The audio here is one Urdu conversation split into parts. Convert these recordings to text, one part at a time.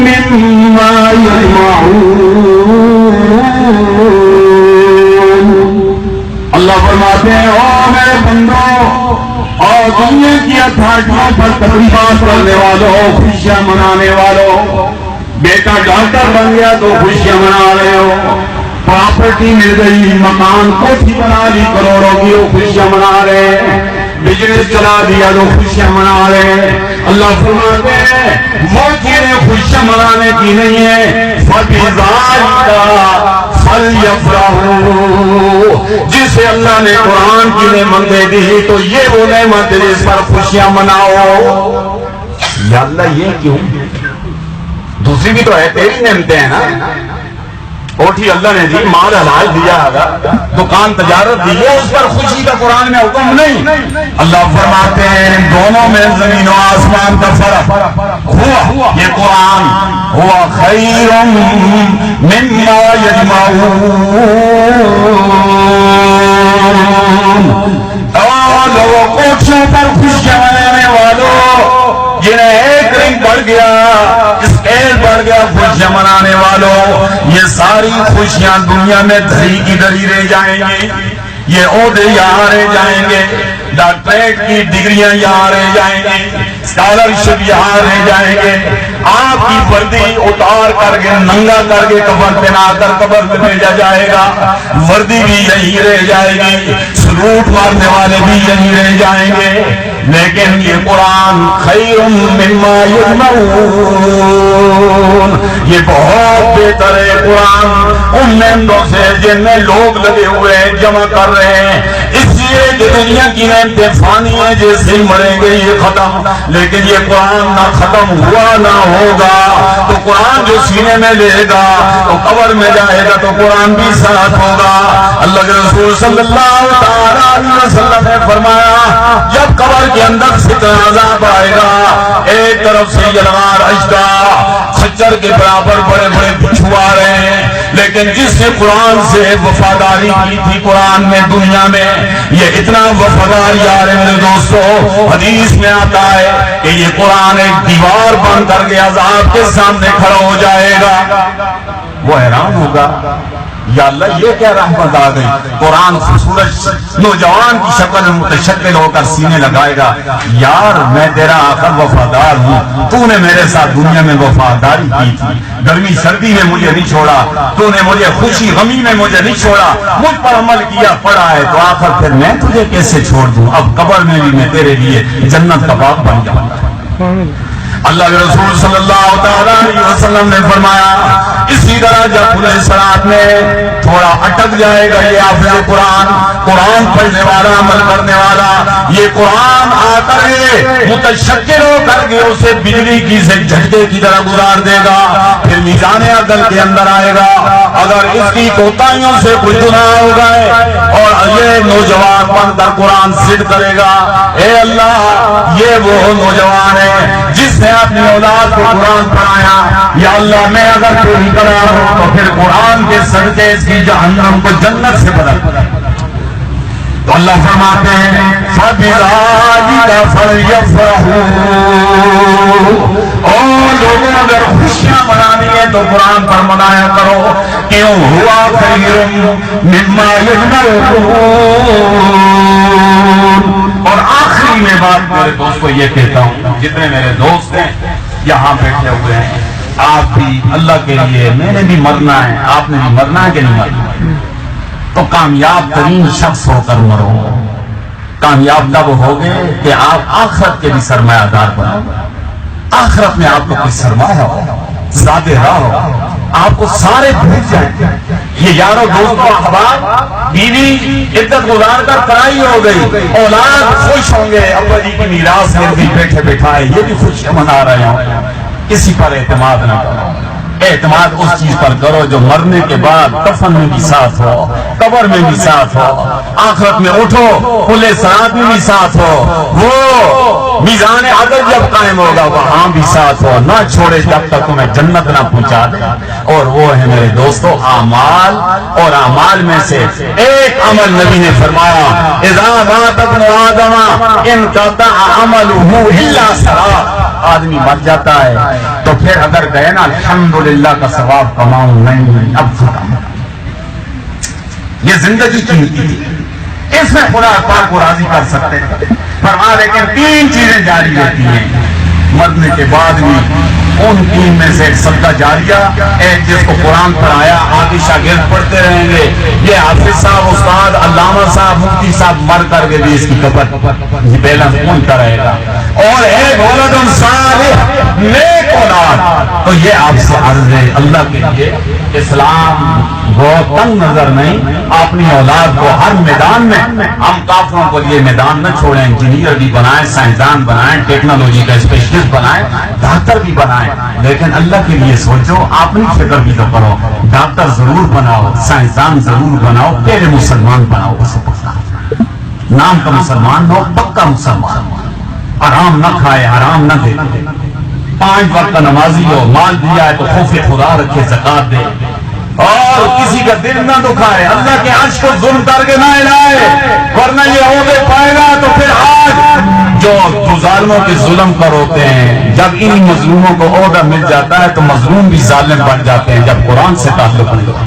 مما يجمعون. اللہ فرماتے ہیں او میرے بندو اور دنیا کی اتھارٹیوں پر تقریبات کرنے والوں، خوشیاں منانے والوں، بیٹا ڈاکٹر بن گیا تو خوشیاں منا رہے ہو، پراپرٹی مل گئی، مکان کوٹھی بنا لی کروڑوں کی، وہ خوشیاں منا رہے ہیں، بزنس چلا دیا تو خوشیاں منا رہے ہیں. اللہ فرماتے ہیں وہ چیزیں خوشیاں منانے کی نہیں ہے. فَبِذَلِكَ فَلْيَفْرَحُوا. جسے اللہ نے قرآن کی نعمتیں دی تو یہ وہ نعمت جس پر خوشیاں مناؤ. یا اللہ یہ کیوں؟ دوسری بھی تو ہے، تیری نعمتیں ہیں نا. کوٹھی اللہ نے دی، مال حلال دیا، دکان تجارت دی ہے، اس پر خوشی کا قرآن میں حکم نہیں. اللہ فرماتے ہیں دونوں میں زمین و آسمان کا فرق ہوا. یہ قرآن ہوا خیر مما یجمعون. اور لوگوں کوٹھیوں پر خوشیاں منانے والوں جنہیں ایک رنگ بڑھ گیا، اسکیل بڑھ گیا، خوشیاں منانے والوں، یہ ساری خوشیاں دنیا میں دھری کی دھری رہ جائیں گی. یہ عہدے یہاں رہ جائیں گے، ڈاکٹریٹ کی ڈگریاں یہاں رہ جائیں گی، اسکالرشپ یہاں رہ جائیں گے. آپ کی وردی اتار کر کے ننگا کر کے قبر پہنا کر قبر میں بھیجا جائے گا، وردی بھی یہی رہ جائے گی، سلوٹ مارنے والے بھی یہی رہ جائیں گے. لیکن یہ قرآن خیر مما یجمعون، یہ بہت بہتر ہے قرآن ان نعمتوں سے جن میں لوگ لگے ہوئے ہیں، جمع کر رہے ہیں. اس لیے کہ دنیا کی نعمتیں فانی ہیں، جیسے ہی مریں گے یہ ختم. لیکن یہ قرآن نہ ختم ہوا نہ ہوگا. تو قرآن جو سینے میں لے گا تو قبر میں جائے گا تو قرآن بھی ساتھ ہوگا. اللہ کے رسول صلی اللہ علیہ وسلم نے فرمایا جب قبر کے اندر فتنہ عذاب آئے گا، ایک طرف سے یلغار اژدھا خچر کے برابر بڑے بڑے بچھو آ رہے ہیں، لیکن جس نے قرآن سے وفاداری کی تھی قرآن میں دنیا میں، یہ اتنا وفادار یار ہے میرے دوستو. حدیث میں آتا ہے کہ یہ قرآن ایک دیوار بن کر کے عذاب کے سامنے کھڑا ہو جائے گا. وہ حیران ہوگا یا اللہ یہ کیا رحمت آ گئی. قرآن سورج نوجوان کی شکل میں متشکل ہو کر سینے لگائے گا، یار میں تیرا آقا وفادار ہوں، تو نے میرے ساتھ دنیا میں وفاداری کی تھی، گرمی سردی میں مجھے نہیں چھوڑا، تو نے مجھے خوشی غمی میں مجھے نہیں چھوڑا، مجھ پر عمل کیا پڑا ہے، تو آخر پھر میں تجھے کیسے چھوڑ دوں. اب قبر میں بھی میں تیرے لیے جنت کا باغ بن جاؤں. اللہ کے رسول صلی اللہ علیہ وسلم نے فرمایا اسی طرح جب پورے صراط میں تھوڑا اٹک جائے گا یہ حافظ قرآن، قرآن پڑھنے والا، عمل کرنے والا، یہ قرآن آ کر متشکل ہو کر کے اسے بجلی کی سے جھٹکے کی طرح گزار دے گا. پھر میزان عدل کے اندر آئے گا. اگر اس کی کوتاہیوں سے کوئی گناہ ہو گئے اور یہ نوجوان بن کر قرآن ضد کرے گا، اے اللہ یہ وہ نوجوان ہے جس نے اپنی اولاد کو قرآن پڑھایا، یا اللہ میں اگر چوری کرا ہوں تو پھر قرآن کے صدقے اس کی جہنم کو جنت سے بدل. تو اللہ فرماتے ہیں فَبِذَلِكَ فَلْيَفْرَحُوا. اور لوگوں اگر خوشیاں منانی ہے تو قرآن پر منایا کرو. کیوں ہوا خیر مما یجمعون. اور آخری میں بات میرے دوست کو یہ کہتا ہوں، جتنے میرے دوست ہیں یہاں بیٹھے ہوئے ہیں، آپ بھی اللہ کے لیے، میں نے بھی مرنا ہے، آپ نے بھی مرنا ہے کہ نہیں مرنا، تو کامیاب ترین شخص ہو کر مرو. کامیاب تب ہوگے کہ آپ آخرت کے بھی سرمایہ دار بنو. آخرت میں آپ کو کوئی سرمایہ ہو، زیادہ راہ ہو، آپ کو سارے بھول جائیں. یہ یاروں دوستوں احباب، بیوی عدت گزار کر پرائی ہو گئی، اولاد خوش ہوں گے، ابا جی کی میراث میں بھی بیٹھے بیٹھائے یہ بھی خوشیاں منا رہے ہوں. کسی پر اعتماد نہ کرو. اعتماد اس چیز پر کرو جو مرنے کے بعد کفن میں بھی ساتھ ہو، قبر میں بھی ساتھ ہو، آخرت میں اٹھو کھلے صراط میں بھی ساتھ ہو، وہ میزان عدل جب قائم ہوگا وہاں بھی ساتھ ہو، نہ چھوڑے جب تک تمہیں جنت نہ پہنچا دے۔ اور وہ ہے میرے دوستو اعمال، اور اعمال میں سے ایک عمل نبی نے فرمایا اذا مات ابن آدم انقطع عمله الا صلاۃ، آدمی مر جاتا ہے تو پھر اگر گئے نا الحمدللہ کا ثواب کماؤں نہیں، اب ختم۔ یہ زندگی قیمتی تھی، اس میں خدا پاک کو راضی کر سکتے ہیں، فرما لیکن تین چیزیں جاری رہتی ہیں مرنے کے بعد بھی۔ ان تین میں سے ایک صدقہ جاریہ، ایک جس کو قرآن پڑھایا آگے شاگرد پڑھتے رہیں گے، یہ حافظ صاحب، استاد، علامہ صاحب، مفتی صاحب مر کر کے بھی اس کی قبر یہ بیلنس پہنچتا رہے گا، اور ایک ولد صالح، نیک اولاد۔ تو یہ آپ سے عرض ہے اللہ کے لیے، اسلام وہ تنگ نظر نہیں، اپنی اولاد کو ہر میدان میں، ہم کافروں کو یہ میدان نہ چھوڑیں، انجینئر بھی بنائیں، سائنسدان بنائیں، ٹیکنالوجی کا اسپیشلسٹ بنائیں، ڈاکٹر بھی بنائیں، لیکن اللہ کے لیے سوچو، اپنی فکر بھی تو کرو، ڈاکٹر ضرور بناؤ، سائنسدان ضرور بناؤ، پہلے مسلمان بناؤ، اسے پکڑا نام کا مسلمان ہو، پکا مسلمان، حرام نہ کھائے، حرام نہ دے، 5 وقت کا نمازی ہو، مال دیا ہے تو خوف خدا رکھے، زکات دے، اور کسی کا دل نہ دکھائے، اللہ کے عرش کو ظلم کر کے نہ ہلائے، ورنہ یہ عہدے پائے گا تو پھر آج جو ظالموں کے ظلم پر ہوتے ہیں، جب ان مظلوموں کو عہدہ مل جاتا ہے تو مظلوم بھی ظالم بن جاتے ہیں، جب قرآن سے تعلق نہیں ہوتا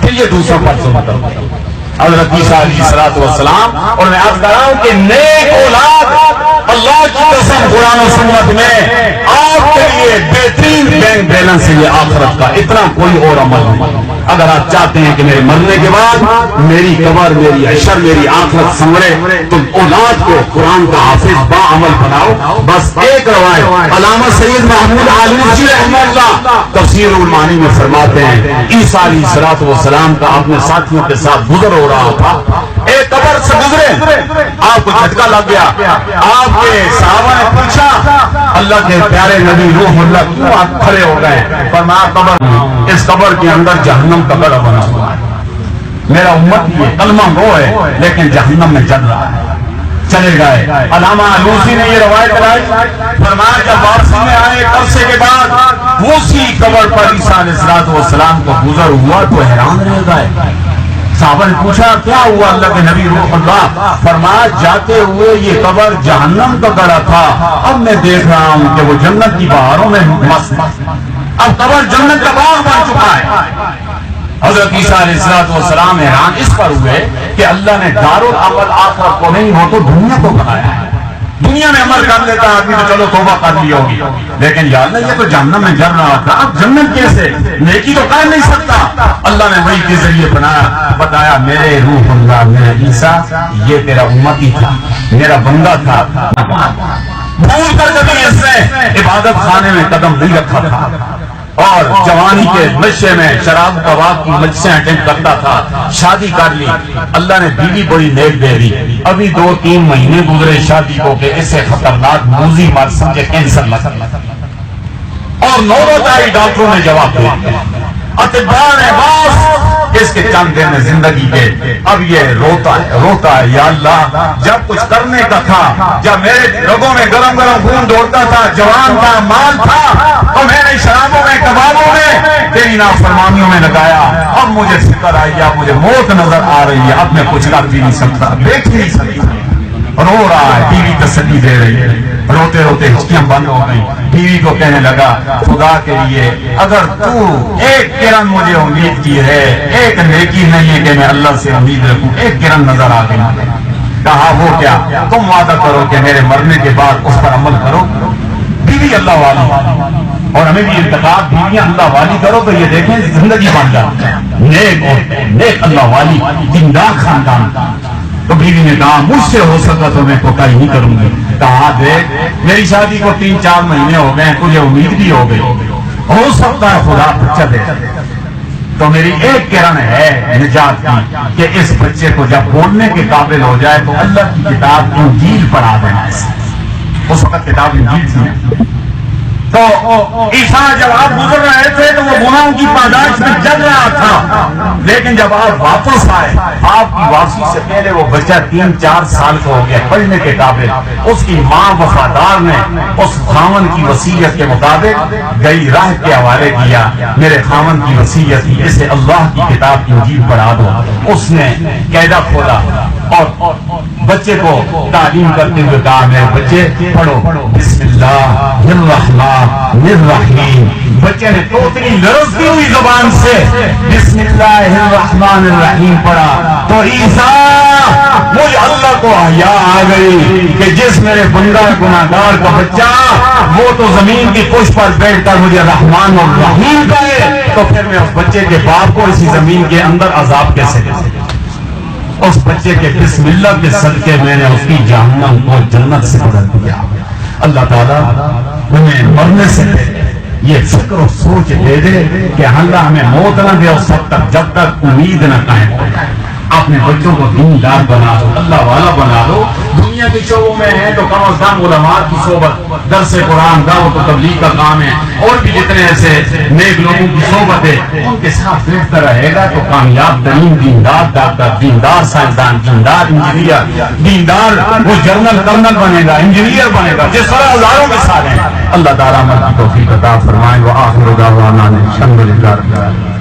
پھر یہ دوسروں پر ظلم کرتا ہے۔ حضرت عیسیٰ علیہ السلام، اور میں عرض کر رہا ہوں کہ نیک اولاد اللہ کی قسم قرآن و سنت میں آپ کے لیے بہترین بینک بیلنس ہے یہ آخرت کا، اتنا کوئی اور عمل نہیں۔ اگر آپ چاہتے ہیں کہ میرے مرنے کے بعد میری قبر، میری عشر، میری آخرت سنورے، تو اولاد کو قرآن کا حافظ با عمل بناؤ۔ بس ایک روایت علامہ سید محمود آلوسی رحمہ اللہ تفسیر المعانی میں فرماتے ہیں، عیسیٰ علیہ السلام کا اپنے ساتھیوں کے ساتھ گزر ہو رہا تھا، ایک قبر سے گزرے، آپ کو جھٹکا لگ گیا، آپ کے صحابہ نے پوچھا اللہ کے پیارے نبی روح اللہ کیوں آپ کھڑے ہو گئے؟ فرمایا قبر، اس قبر کے اندر جہنم کا گڑھا بنا ہوا ہے، میرا امت یہ کلمہ گو ہے لیکن جہنم میں جل رہا ہے، چلے گئے۔ علامہ آلوسی نے یہ روایت لائی، فرمایا جب واپسی میں آئے عرصے کے بعد اسی قبر پر عیسیٰ علیہ السلام کو گزر ہوا تو حیران رہ گئے۔ صحابہ نے پوچھا کیا ہوا اللہ کے نبی روح اللہ؟ فرمایا جاتے ہوئے یہ قبر جہنم کا گڑھا تھا، اب میں دیکھ رہا ہوں کہ وہ جنت کی بہاروں میں مست، اب قبر جنت کا باغ بن چکا ہے۔ حضرت عیسیٰ علیہ السلام حیران اس پر ہوئے کہ اللہ نے دار العمل آخرت کو نہیں ہو تو دنیا کو بنایا ہے، دنیا میں عمل کر لیتا آدمی تو چلو توبہ کر لی ہوگی، لیکن یا اللہ یہ تو جہنم میں جل رہا تھا، اب جنت کیسے؟ نیکی تو کر نہیں سکتا۔ اللہ نے وحی کے ذریعے بتایا میرے روح اللہ، میرے عیسیٰ یہ تیرا امتی تھا، میرا بندہ تھا، بھول کر کبھی اس نے عبادت خانے میں قدم نہیں رکھا تھا، اور جوانی کے نشے میں شراب کباب کی مجلسیں اٹینڈ کرتا تھا، شادی کر لی، اللہ نے بیوی بڑی نیک دے دی، ابھی 2-3 مہینے گزرے شادی کو کہ اسے خطرناک موذی مر سمجھے کینسر لگ، اور نوبت آئی ڈاکٹروں نے جواب دیا، اطباء نے بس اس کے چند دن زندگی کے، اب یہ روتا ہے یا اللہ جب کچھ کرنے کا تھا، جب میرے رگوں میں گرم گرم خون دوڑتا تھا، جوان تھا، مال تھا، اور میں نے شرابوں میں کبابوں میں تیری نافرمانیوں میں لگایا، اب مجھے فکر آئی، اب مجھے موت نظر آ رہی ہے، اب میں کچھ کر بھی نہیں سکتا، دیکھ نہیں سکتا، رو رہا ہے، بیوی تسلی دے رہی ہے، روتے روتے ہچکیاں بند ہو گئی، بیوی کو کہنے لگا خدا کے لیے اگر تو ایک کرن مجھے امید کی ہے، ایک نیکی نہیں ہے کہ میں اللہ سے امید رکھوں، ایک کرن نظر آ گئی، کہا وہ کیا؟ تم وعدہ کرو کہ میرے مرنے کے بعد اس پر عمل کرو۔ بیوی اللہ والی، اور ہمیں بھی انتخاب بیویاں اللہ والی کرو تو یہ دیکھیں زندگی بن جاتی ہے، نیک اللہ والی دیندار خاندان۔ تو بیوی نے کہا مجھ سے ہو سکا تو میں کوتاہی نہیں کروں گی۔ کہا دیکھ میری شادی کو 3-4 مہینے ہو گئے، تجھے امید بھی ہو گئی، ہو سکتا ہے خدا بچہ دے، تو میری ایک کرن ہے نجات کی کہ اس بچے کو جب بولنے کے قابل ہو جائے تو اللہ کی کتاب انجیل پڑھا دینا، اس وقت کتاب انجیل تھی، تو عیسیٰ جب آپ گزر رہے تھے تو وہ گناہوں کی پاداش میں جل رہا تھا، لیکن جب آپ واپس آئے، آپ کی واپسی سے پہلے وہ بچہ 3-4 سال کا ہو گیا، پڑھنے کے قابل۔ اس کی ماں وفادار نے اس خاوند کی وصیت کے مطابق گئی راہ کے حوالے کیا، میرے خاوند کی وصیت تھی اسے اللہ کی کتاب انجیل پڑھا دو۔ اس نے قاعدہ کھولا اور بچے کو تعلیم کرتے ہوئے کہا میرے بچے پڑھو بسم اللہ الرحمن الرحیم۔ بچے نے توتلی لرزتی ہوئی زبان سے بسم اللہ الرحمن الرحیم پڑھا تو عیسیٰ مجھے اللہ کو حیا آ گئی کہ جس میرے بندہ گناہگار کا بچہ وہ تو زمین کی پشت پر بیٹھ کر مجھے رحمان اور رحیم کہے، تو پھر میں اس بچے کے باپ کو اسی زمین کے اندر عذاب کیسے دے سکتا؟ اس بچے کے بسم اللہ کے صدقے میں نے اس کی جہنم کو جنت سے بدل دیا۔ اللہ تعالیٰ ہمیں مرنے سے یہ فکر و سوچ دے دے کہ اللہ ہمیں موت نہ دے اس وقت تک جب تک امید نہ قائم ہو جائے۔ اپنے بچوں کو دیندار بنا دو، اللہ والا بنا دو۔ دنیا کے شعبوں میں ہے تو کم از کم علماء کی صحبت، درس قرآن، دعوت و تبلیغ کا کام ہے، اور بھی جتنے ایسے نیک لوگوں کی صحبت ہے ان کے ساتھ بہتر رہے گا تو کامیاب ترین دیندار ڈاکٹر، دیندار سائنسدان، دیندار انجینئر، دیندار وہ جنرل کرنل بنے گا، انجینئر بنے گا، جس طرح ہزاروں مثال ہیں۔ اللہ تعالیٰ ہمیں توفیق عطا فرمائے۔ وآخر دعوانا الحمدللہ رب العالمین۔